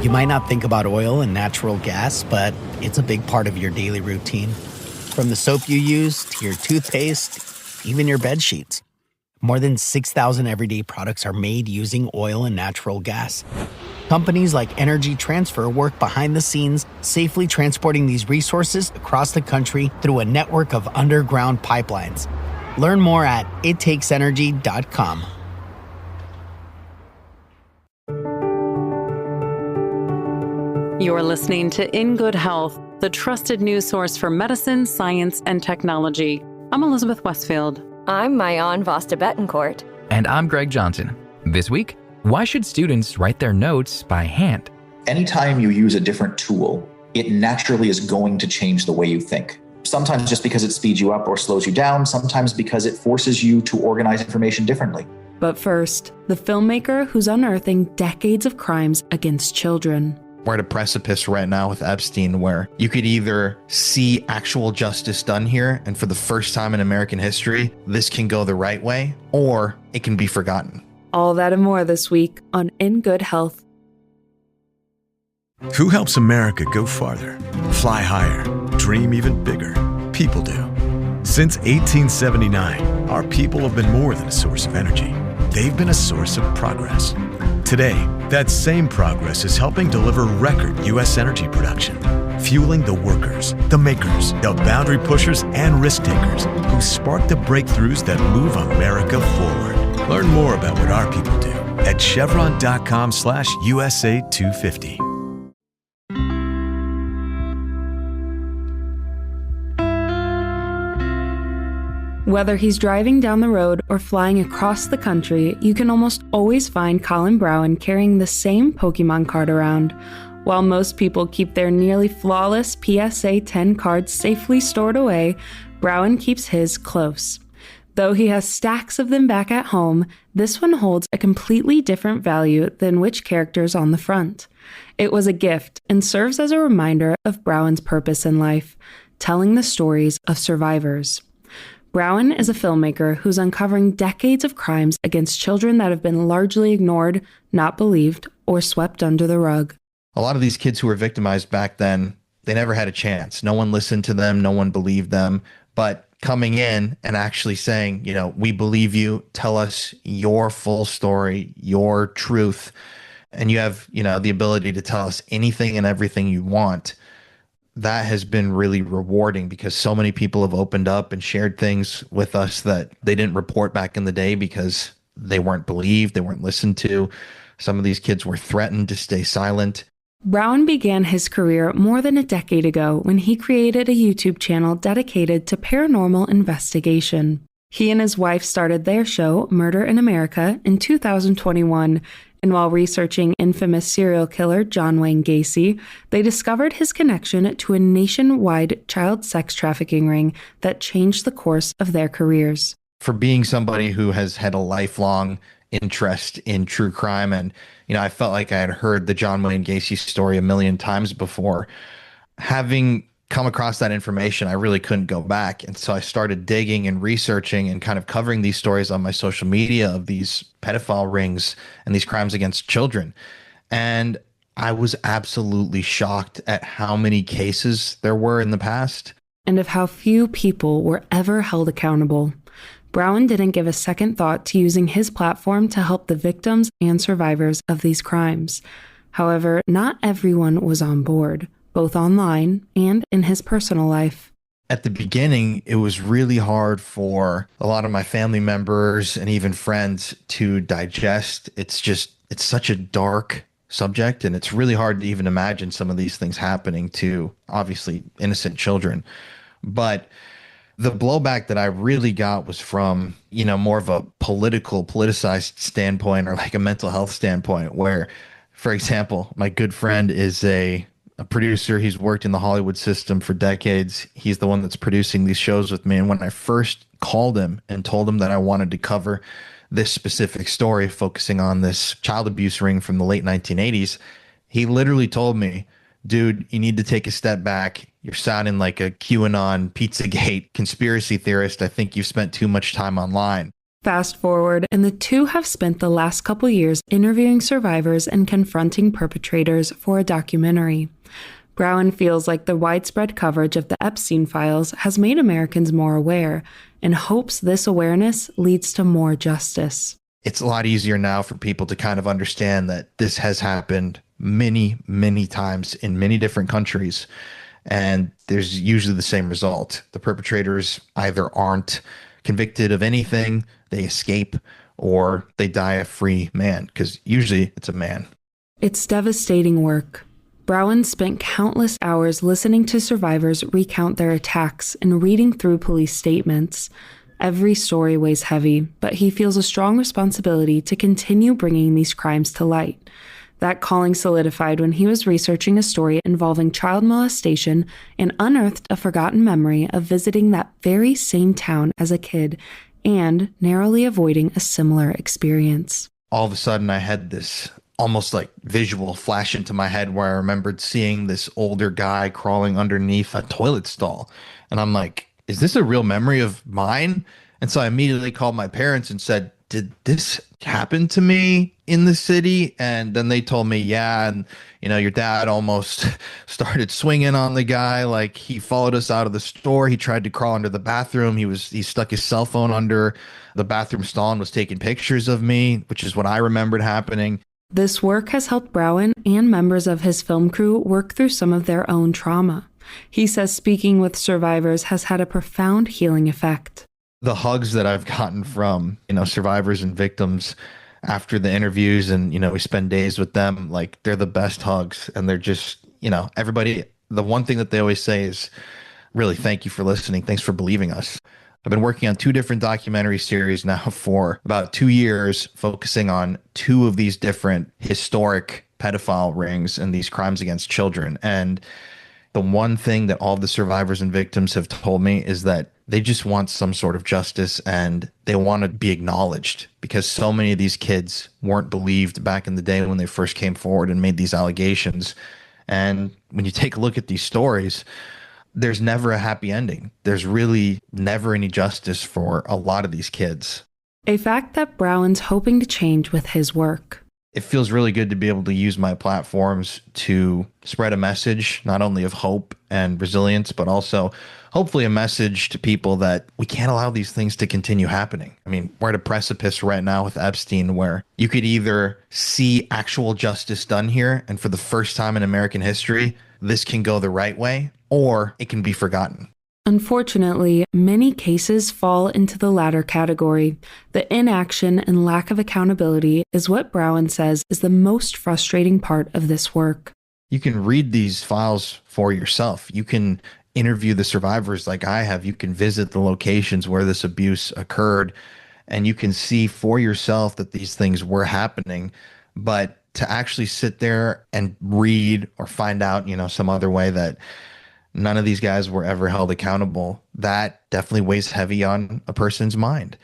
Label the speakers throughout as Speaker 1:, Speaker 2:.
Speaker 1: You might not think about oil and natural gas, but it's a big part of your daily routine. From the soap you use to your toothpaste, even your bed sheets. More than 6,000 everyday products are made using oil and natural gas. Companies like Energy Transfer work behind the scenes, safely transporting these resources across the country through a network of underground pipelines. Learn more at ittakesenergy.com.
Speaker 2: You're listening to In Good Health, the trusted news source for medicine, science, and technology. I'm Elizabeth Westfield.
Speaker 3: I'm Mayan Vasta Betancourt.
Speaker 4: And I'm Greg Johnson. This week, why should students write their notes by hand?
Speaker 5: Anytime you use a different tool, it naturally is going to change the way you think. Sometimes just because it speeds you up or slows you down, sometimes because it forces you to organize information differently.
Speaker 2: But first, the filmmaker who's unearthing decades of crimes against children.
Speaker 6: We're at a precipice right now with Epstein where you could either see actual justice done here, and for the first time in American history, this can go the right way, or it can be forgotten.
Speaker 2: All that and more this week on In Good Health.
Speaker 7: Who helps America go farther, fly higher, dream even bigger? People do. Since 1879, our people have been more than a source of energy. They've been a source of progress. Today, that same progress is helping deliver record U.S. energy production, fueling the workers, the makers, the boundary pushers, and risk takers who spark the breakthroughs that move America forward. Learn more about what our people do at chevron.com/USA 250.
Speaker 2: Whether he's driving down the road or flying across the country, you can almost always find Colin Browen carrying the same Pokemon card around. While most people keep their nearly flawless PSA 10 cards safely stored away, Browen keeps his close. Though he has stacks of them back at home, this one holds a completely different value than which characters on the front. It was a gift and serves as a reminder of Browen's purpose in life, telling the stories of survivors. Browen is a filmmaker who's uncovering decades of crimes against children that have been largely ignored, not believed, or swept under the rug.
Speaker 6: A lot of these kids who were victimized back then, they never had a chance. No one listened to them. No one believed them. But coming in and actually saying, we believe you, tell us your full story, your truth, and you have, the ability to tell us anything and everything you want. That has been really rewarding because so many people have opened up and shared things with us that they didn't report back in the day because they weren't believed, they weren't listened to. Some of these kids were threatened to stay silent.
Speaker 2: Browen began his career more than a decade ago when he created a YouTube channel dedicated to paranormal investigation. He and his wife started their show, Murder in America, in 2021, and while researching infamous serial killer John Wayne Gacy, they discovered his connection to a nationwide child sex trafficking ring that changed the course of their careers.
Speaker 6: For being somebody who has had a lifelong interest in true crime, and I felt like I had heard the John Wayne Gacy story a million times before, having come across that information, I really couldn't go back. And so I started digging and researching and kind of covering these stories on my social media of these pedophile rings and these crimes against children. And I was absolutely shocked at how many cases there were in the past.
Speaker 2: And of how few people were ever held accountable. Browen didn't give a second thought to using his platform to help the victims and survivors of these crimes. However, not everyone was on board, both online and in his personal life.
Speaker 6: At the beginning, it was really hard for a lot of my family members and even friends to digest. It's such a dark subject, and it's really hard to even imagine some of these things happening to obviously innocent children. But the blowback that I really got was from, more of a politicized standpoint, or like a mental health standpoint, where, for example, my good friend is a producer. He's worked in the Hollywood system for decades. He's the one that's producing these shows with me. And when I first called him and told him that I wanted to cover this specific story, focusing on this child abuse ring from the late 1980s, he literally told me, dude, you need to take a step back. You're sounding like a QAnon Pizzagate conspiracy theorist. I think you've spent too much time online.
Speaker 2: Fast forward, and the two have spent the last couple years interviewing survivors and confronting perpetrators for a documentary. Browen feels like the widespread coverage of the Epstein files has made Americans more aware, and hopes this awareness leads to more justice.
Speaker 6: It's a lot easier now for people to kind of understand that this has happened many, many times in many different countries, and there's usually the same result. The perpetrators either aren't convicted of anything, they escape, or they die a free man, because usually it's a man.
Speaker 2: It's devastating work. Browen spent countless hours listening to survivors recount their attacks and reading through police statements. Every story weighs heavy, but he feels a strong responsibility to continue bringing these crimes to light. That calling solidified when he was researching a story involving child molestation and unearthed a forgotten memory of visiting that very same town as a kid and narrowly avoiding a similar experience.
Speaker 6: All of a sudden, I had this almost like visual flash into my head where I remembered seeing this older guy crawling underneath a toilet stall. And I'm like, is this a real memory of mine? And so I immediately called my parents and said, did this happen to me in the city? And then they told me, yeah. And, your dad almost started swinging on the guy. Like, he followed us out of the store. He tried to crawl under the bathroom. He stuck his cell phone under the bathroom stall and was taking pictures of me, which is what I remembered happening.
Speaker 2: This work has helped Browen and members of his film crew work through some of their own trauma. He says speaking with survivors has had a profound healing effect.
Speaker 6: The hugs that I've gotten from, survivors and victims after the interviews, and, we spend days with them, like, they're the best hugs. And they're just, everybody, the one thing that they always say is, really, thank you for listening. Thanks for believing us. I've been working on 2 different documentary series now for about 2 years, focusing on 2 of these different historic pedophile rings and these crimes against children. And the one thing that all the survivors and victims have told me is that they just want some sort of justice, and they want to be acknowledged, because so many of these kids weren't believed back in the day when they first came forward and made these allegations. And when you take a look at these stories, there's never a happy ending. There's really never any justice for a lot of these kids.
Speaker 2: A fact that Browen's hoping to change with his work.
Speaker 6: It feels really good to be able to use my platforms to spread a message, not only of hope and resilience, but also hopefully a message to people that we can't allow these things to continue happening. I mean, we're at a precipice right now with Epstein where you could either see actual justice done here, and for the first time in American history, this can go the right way, or it can be forgotten.
Speaker 2: Unfortunately, many cases fall into the latter category. The inaction and lack of accountability is what Browen says is the most frustrating part of this work.
Speaker 6: You can read these files for yourself. You can interview the survivors like I have. You can visit the locations where this abuse occurred, and you can see for yourself that these things were happening. But to actually sit there and read or find out, some other way that none of these guys were ever held accountable, that definitely weighs heavy on a person's mind.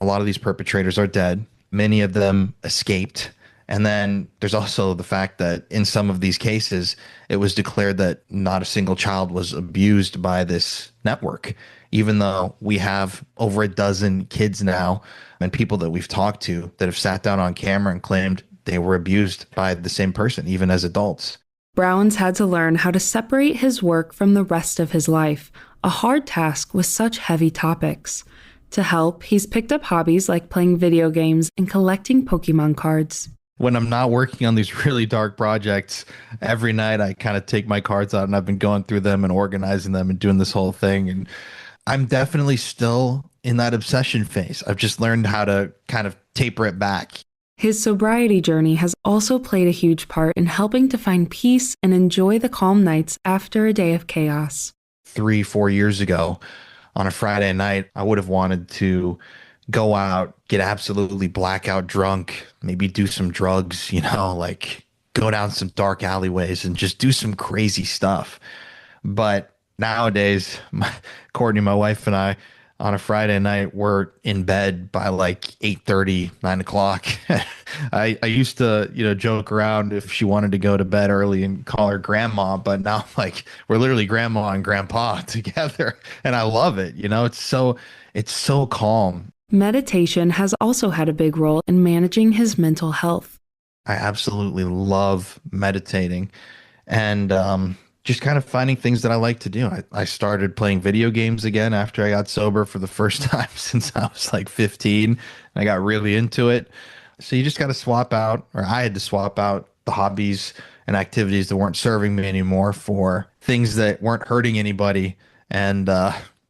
Speaker 6: A lot of these perpetrators are dead. Many of them escaped. And then there's also the fact that in some of these cases, it was declared that not a single child was abused by this network, even though we have over a dozen kids now and people that we've talked to that have sat down on camera and claimed they were abused by the same person, even as adults.
Speaker 2: Browen's had to learn how to separate his work from the rest of his life, a hard task with such heavy topics. To help, he's picked up hobbies like playing video games and collecting Pokemon cards.
Speaker 6: When I'm not working on these really dark projects, every night I kind of take my cards out, and I've been going through them and organizing them and doing this whole thing. And I'm definitely still in that obsession phase. I've just learned how to kind of taper it back.
Speaker 2: His sobriety journey has also played a huge part in helping to find peace and enjoy the calm nights after a day of chaos.
Speaker 6: 3-4 years ago, on a Friday night, I would have wanted to go out, get absolutely blackout drunk, maybe do some drugs, like go down some dark alleyways and just do some crazy stuff. But nowadays, Courtney, my wife, and I, on a Friday night, we're in bed by like 8:30, 9 o'clock. I used to, joke around if she wanted to go to bed early and call her grandma, but now like we're literally grandma and grandpa together, and I love it. It's so calm.
Speaker 2: Meditation has also had a big role in managing his mental health.
Speaker 6: I absolutely love meditating and just kind of finding things that I like to do. I started playing video games again after I got sober for the first time since I was like 15. I got really into it. So you just got to swap out, or I had to swap out the hobbies and activities that weren't serving me anymore for things that weren't hurting anybody and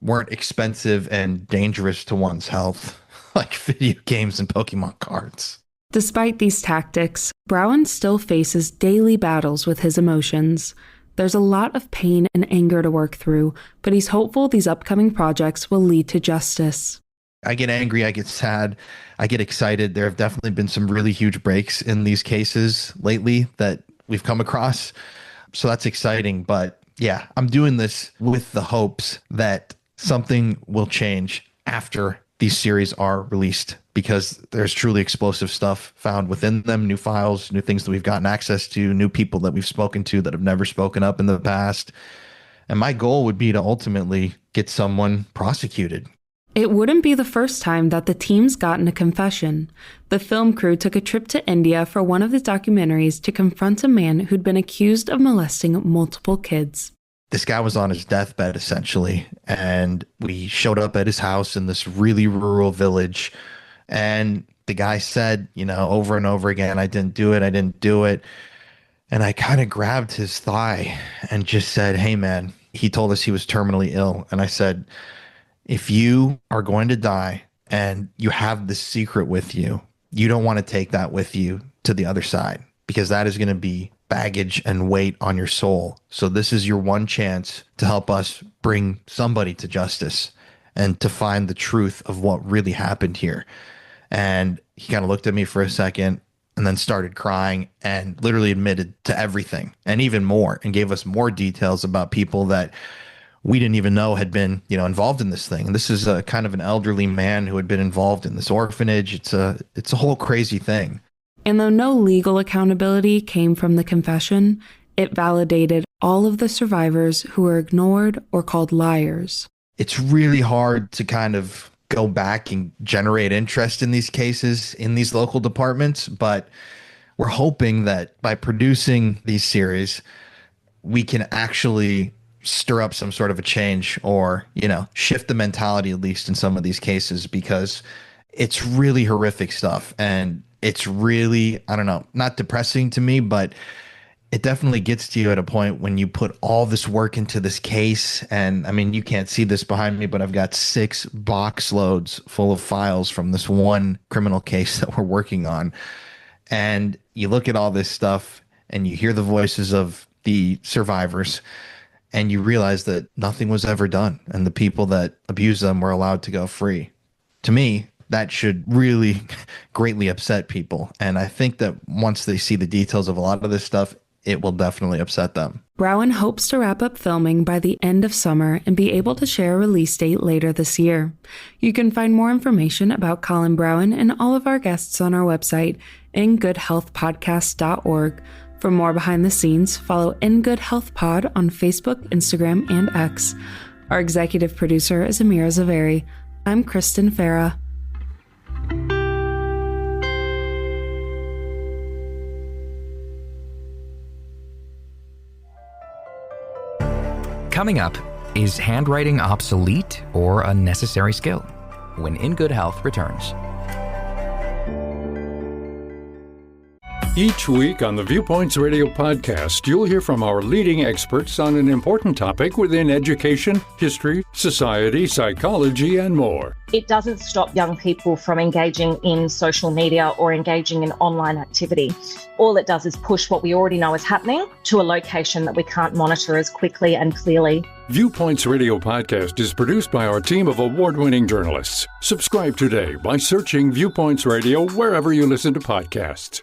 Speaker 6: weren't expensive and dangerous to one's health, like video games and Pokemon cards.
Speaker 2: Despite these tactics, Browen still faces daily battles with his emotions. There's a lot of pain and anger to work through, but he's hopeful these upcoming projects will lead to justice.
Speaker 6: I get angry, I get sad, I get excited. There have definitely been some really huge breaks in these cases lately that we've come across. So that's exciting. But yeah, I'm doing this with the hopes that something will change after these series are released, because there's truly explosive stuff found within them, new files, new things that we've gotten access to, new people that we've spoken to that have never spoken up in the past. And my goal would be to ultimately get someone prosecuted.
Speaker 2: It wouldn't be the first time that the team's gotten a confession. The film crew took a trip to India for one of the documentaries to confront a man who'd been accused of molesting multiple kids.
Speaker 6: This guy was on his deathbed, essentially, and we showed up at his house in this really rural village, and the guy said, over and over again, I didn't do it. And I kind of grabbed his thigh and just said, hey, man, he told us he was terminally ill. And I said, if you are going to die and you have this secret with you, you don't want to take that with you to the other side, because that is going to be baggage and weight on your soul. So this is your one chance to help us bring somebody to justice and to find the truth of what really happened here. And he kind of looked at me for a second and then started crying and literally admitted to everything and even more, and gave us more details about people that we didn't even know had been, involved in this thing. And this is a kind of an elderly man who had been involved in this orphanage. It's a whole crazy thing.
Speaker 2: And though no legal accountability came from the confession, it validated all of the survivors who were ignored or called liars.
Speaker 6: It's really hard to kind of go back and generate interest in these cases in these local departments, but we're hoping that by producing these series, we can actually stir up some sort of a change, or, shift the mentality, at least in some of these cases, because it's really horrific stuff. And it's really, I don't know, not depressing to me, but it definitely gets to you at a point when you put all this work into this case. And I mean, you can't see this behind me, but I've got 6 box loads full of files from this one criminal case that we're working on. And you look at all this stuff and you hear the voices of the survivors, and you realize that nothing was ever done, and the people that abused them were allowed to go free. To me, that should really greatly upset people. And I think that once they see the details of a lot of this stuff, it will definitely upset them.
Speaker 2: Browen hopes to wrap up filming by the end of summer and be able to share a release date later this year. You can find more information about Colin Browen and all of our guests on our website, ingoodhealthpodcast.org. For more behind the scenes, follow In Good Health Pod on Facebook, Instagram, and X. Our executive producer is Amira Zaveri. I'm Kristen Farah.
Speaker 4: Coming up, is handwriting obsolete or a necessary skill? When In Good Health returns.
Speaker 8: Each week on the Viewpoints Radio podcast, you'll hear from our leading experts on an important topic within education, history, society, psychology, and more.
Speaker 9: It doesn't stop young people from engaging in social media or engaging in online activity. All it does is push what we already know is happening to a location that we can't monitor as quickly and clearly.
Speaker 8: Viewpoints Radio podcast is produced by our team of award-winning journalists. Subscribe today by searching Viewpoints Radio wherever you listen to podcasts.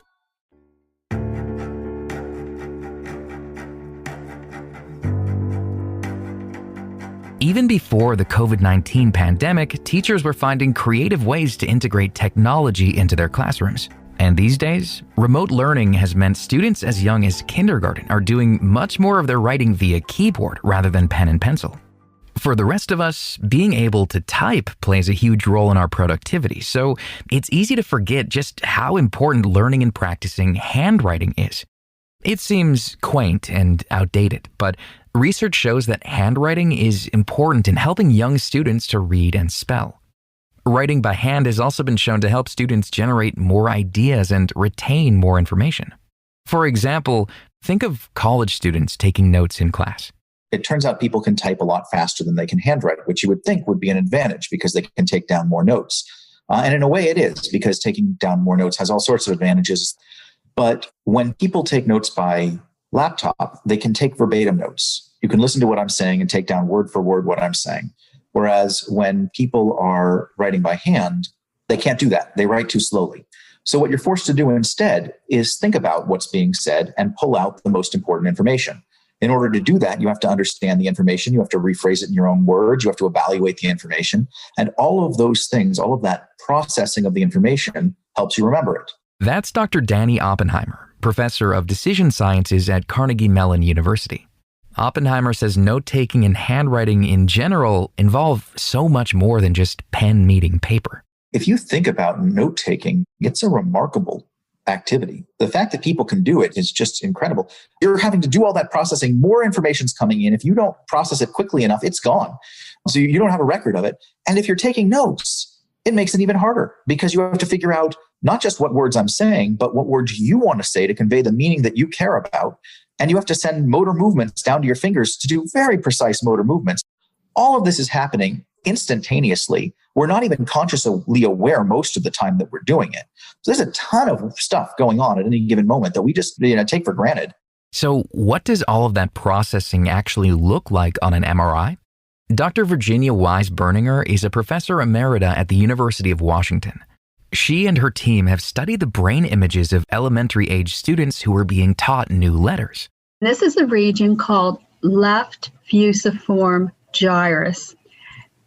Speaker 4: Even before the COVID-19 pandemic, teachers were finding creative ways to integrate technology into their classrooms. And these days, remote learning has meant students as young as kindergarten are doing much more of their writing via keyboard rather than pen and pencil. For the rest of us, being able to type plays a huge role in our productivity, so it's easy to forget just how important learning and practicing handwriting is. It seems quaint and outdated, but research shows that handwriting is important in helping young students to read and spell. Writing by hand has also been shown to help students generate more ideas and retain more information. For example, think of college students taking notes in class.
Speaker 5: It turns out people can type a lot faster than they can handwrite, which you would think would be an advantage because they can take down more notes. And in a way it is, because taking down more notes has all sorts of advantages. But when people take notes by laptop, they can take verbatim notes. You can listen to what I'm saying and take down word for word what I'm saying. Whereas when people are writing by hand, they can't do that. They write too slowly. So what you're forced to do instead is think about what's being said and pull out the most important information. In order to do that, you have to understand the information. You have to rephrase it in your own words. You have to evaluate the information. And all of those things, all of that processing of the information helps you remember it.
Speaker 4: That's Dr. Danny Oppenheimer, professor of decision sciences at Carnegie Mellon University. Oppenheimer says note-taking and handwriting in general involve so much more than just pen meeting paper.
Speaker 5: If you think about note-taking, it's a remarkable activity. The fact that people can do it is just incredible. You're having to do all that processing. More information's coming in. If you don't process it quickly enough, it's gone. So you don't have a record of it. And if you're taking notes, it makes it even harder because you have to figure out not just what words I'm saying, but what words you want to say to convey the meaning that you care about. And you have to send motor movements down to your fingers to do very precise motor movements. All of this is happening instantaneously. We're not even consciously aware most of the time that we're doing it. So there's a ton of stuff going on at any given moment that we just take for granted.
Speaker 4: So what does all of that processing actually look like on an MRI? Dr. Virginia Wise Berninger is a professor emerita at the University of Washington. She and her team have studied the brain images of elementary-age students who were being taught new letters.
Speaker 10: This is a region called left fusiform gyrus.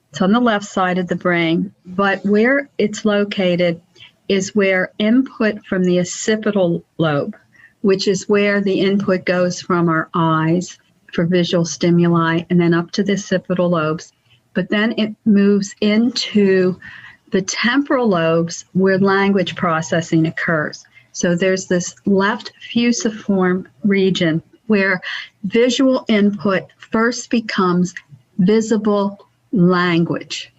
Speaker 10: It's on the left side of the brain, but where it's located is where input from the occipital lobe, which is where the input goes from our eyes for visual stimuli and then up to the occipital lobes. But then it moves into the temporal lobes where language processing occurs. So there's this left fusiform region where visual input first becomes visible language.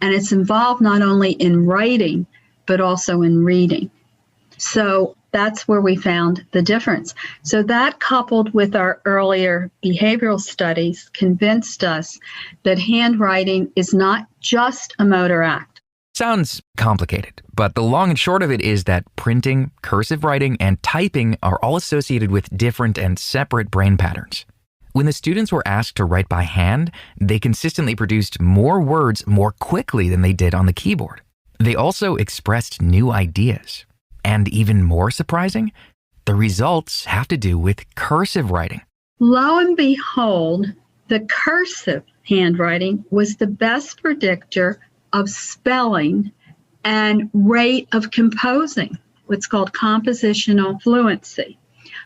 Speaker 10: And it's involved not only in writing, but also in reading. So that's where we found the difference. So that, coupled with our earlier behavioral studies, convinced us that handwriting is not just a motor act.
Speaker 4: Sounds complicated, but the long and short of it is that printing, cursive writing, and typing are all associated with different and separate brain patterns. When the students were asked to write by hand, they consistently produced more words more quickly than they did on the keyboard. They also expressed new ideas. And even more surprising, the results have to do with cursive writing.
Speaker 10: Lo and behold, the cursive handwriting was the best predictor of spelling and rate of composing, what's called compositional fluency.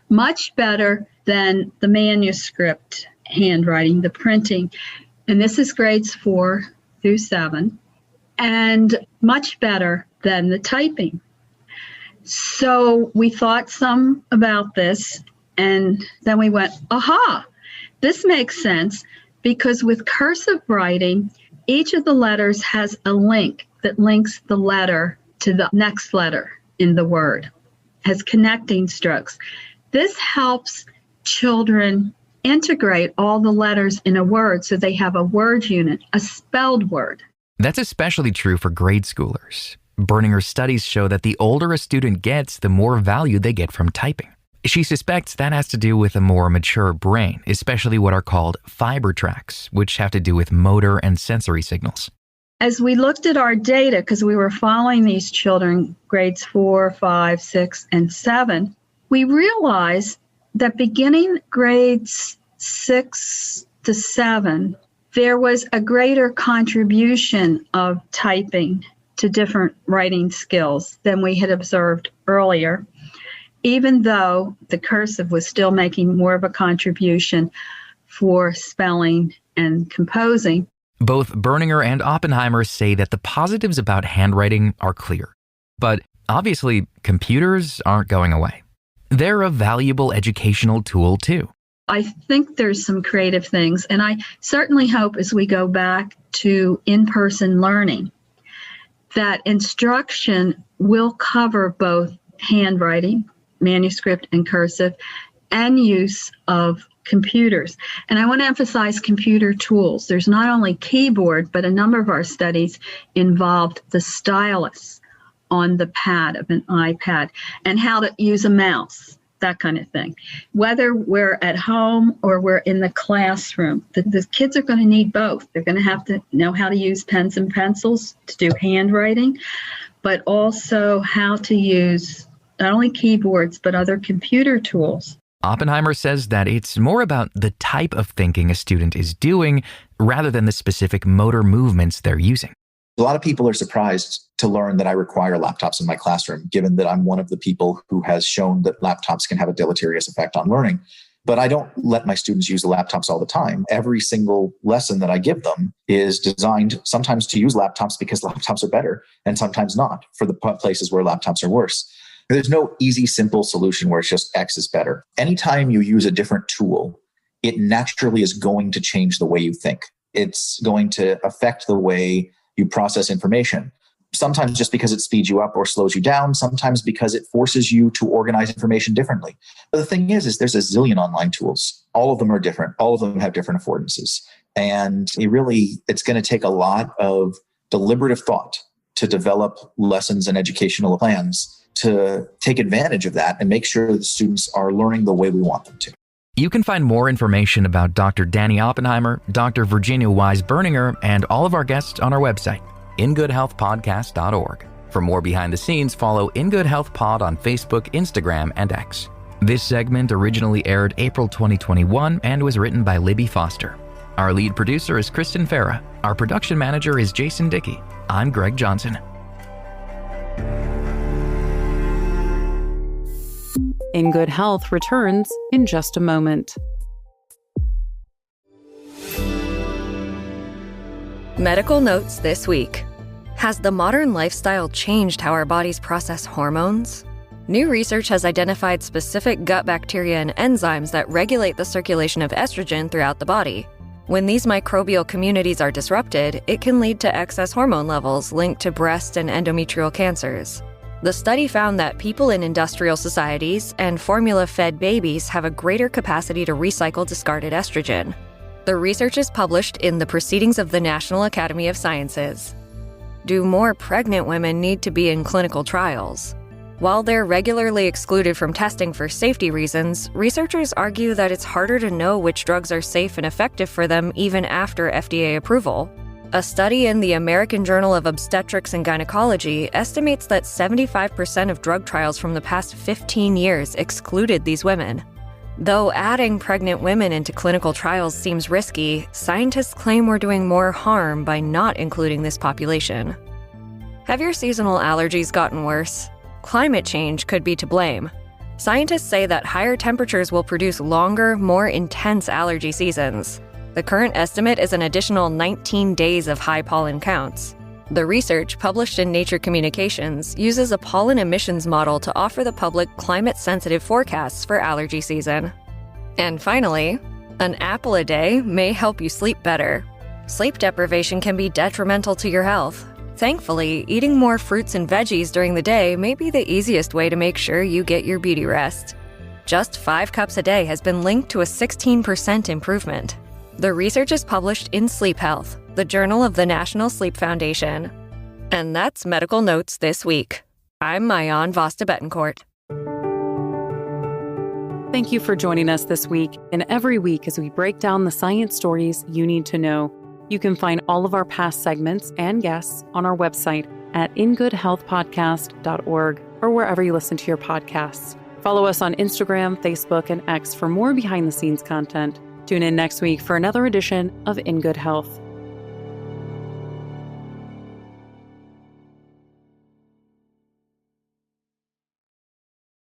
Speaker 10: Much better than the manuscript handwriting, the printing. And this is grades 4 through 7, and much better than the typing. So we thought some about this, and then we went, aha, this makes sense, because with cursive writing, each of the letters has a link that links the letter to the next letter in the word, has connecting strokes. This helps children integrate all the letters in a word so they have a word unit, a spelled word.
Speaker 4: That's especially true for grade schoolers. Berninger's studies show that the older a student gets, the more value they get from typing. She suspects that has to do with a more mature brain, especially what are called fiber tracts, which have to do with motor and sensory signals.
Speaker 10: As we looked at our data, because we were following these children, grades 4, 5, 6, and 7, we realized that beginning grades 6 to 7, there was a greater contribution of typing to different writing skills than we had observed earlier, even though the cursive was still making more of a contribution for spelling and composing.
Speaker 4: Both Berninger and Oppenheimer say that the positives about handwriting are clear. But obviously, computers aren't going away. They're a valuable educational tool too.
Speaker 10: I think there's some creative things, and I certainly hope as we go back to in-person learning, that instruction will cover both handwriting, manuscript and cursive, and use of computers. And I want to emphasize computer tools. There's not only keyboard, but a number of our studies involved the stylus on the pad of an iPad and how to use a mouse, that kind of thing. Whether we're at home or we're in the classroom, the kids are going to need both. They're going to have to know how to use pens and pencils to do handwriting, but also how to use not only keyboards, but other computer tools.
Speaker 4: Oppenheimer says that it's more about the type of thinking a student is doing rather than the specific motor movements they're using.
Speaker 5: A lot of people are surprised to learn that I require laptops in my classroom, given that I'm one of the people who has shown that laptops can have a deleterious effect on learning. But I don't let my students use the laptops all the time. Every single lesson that I give them is designed sometimes to use laptops because laptops are better, and sometimes not for the places where laptops are worse. There's no easy, simple solution where it's just X is better. Anytime you use a different tool, it naturally is going to change the way you think. It's going to affect the way you process information. Sometimes just because it speeds you up or slows you down, sometimes because it forces you to organize information differently. But the thing is there's a zillion online tools. All of them are different. All of them have different affordances. And it's going to take a lot of deliberative thought to develop lessons and educational plans to take advantage of that and make sure that the students are learning the way we want them to.
Speaker 4: You can find more information about Dr. Danny Oppenheimer, Dr. Virginia Wise Berninger, and all of our guests on our website, ingoodhealthpodcast.org. For more behind the scenes, follow In Good Health Pod on Facebook, Instagram, and X. This segment originally aired April 2021 and was written by Libby Foster. Our lead producer is Kristen Farah. Our production manager is Jason Dickey. I'm Greg Johnson.
Speaker 2: In Good Health returns in just a moment.
Speaker 3: Medical notes this week. Has the modern lifestyle changed how our bodies process hormones? New research has identified specific gut bacteria and enzymes that regulate the circulation of estrogen throughout the body. When these microbial communities are disrupted, it can lead to excess hormone levels linked to breast and endometrial cancers. The study found that people in industrial societies and formula-fed babies have a greater capacity to recycle discarded estrogen. The research is published in the Proceedings of the National Academy of Sciences. Do more pregnant women need to be in clinical trials? While they're regularly excluded from testing for safety reasons, researchers argue that it's harder to know which drugs are safe and effective for them even after FDA approval. A study in the American Journal of Obstetrics and Gynecology estimates that 75% of drug trials from the past 15 years excluded these women. Though adding pregnant women into clinical trials seems risky, scientists claim we're doing more harm by not including this population. Have your seasonal allergies gotten worse? Climate change could be to blame. Scientists say that higher temperatures will produce longer, more intense allergy seasons. The current estimate is an additional 19 days of high pollen counts. The research, published in Nature Communications, uses a pollen emissions model to offer the public climate-sensitive forecasts for allergy season. And finally, an apple a day may help you sleep better. Sleep deprivation can be detrimental to your health. Thankfully, eating more fruits and veggies during the day may be the easiest way to make sure you get your beauty rest. Just 5 cups a day has been linked to a 16% improvement. The research is published in Sleep Health, the journal of the National Sleep Foundation. And that's Medical Notes this week. I'm Mayan Vasta Betancourt.
Speaker 2: Thank you for joining us this week and every week as we break down the science stories you need to know. You can find all of our past segments and guests on our website at ingoodhealthpodcast.org or wherever you listen to your podcasts. Follow us on Instagram, Facebook, and X for more behind-the-scenes content. Tune in next week for another edition of In Good Health.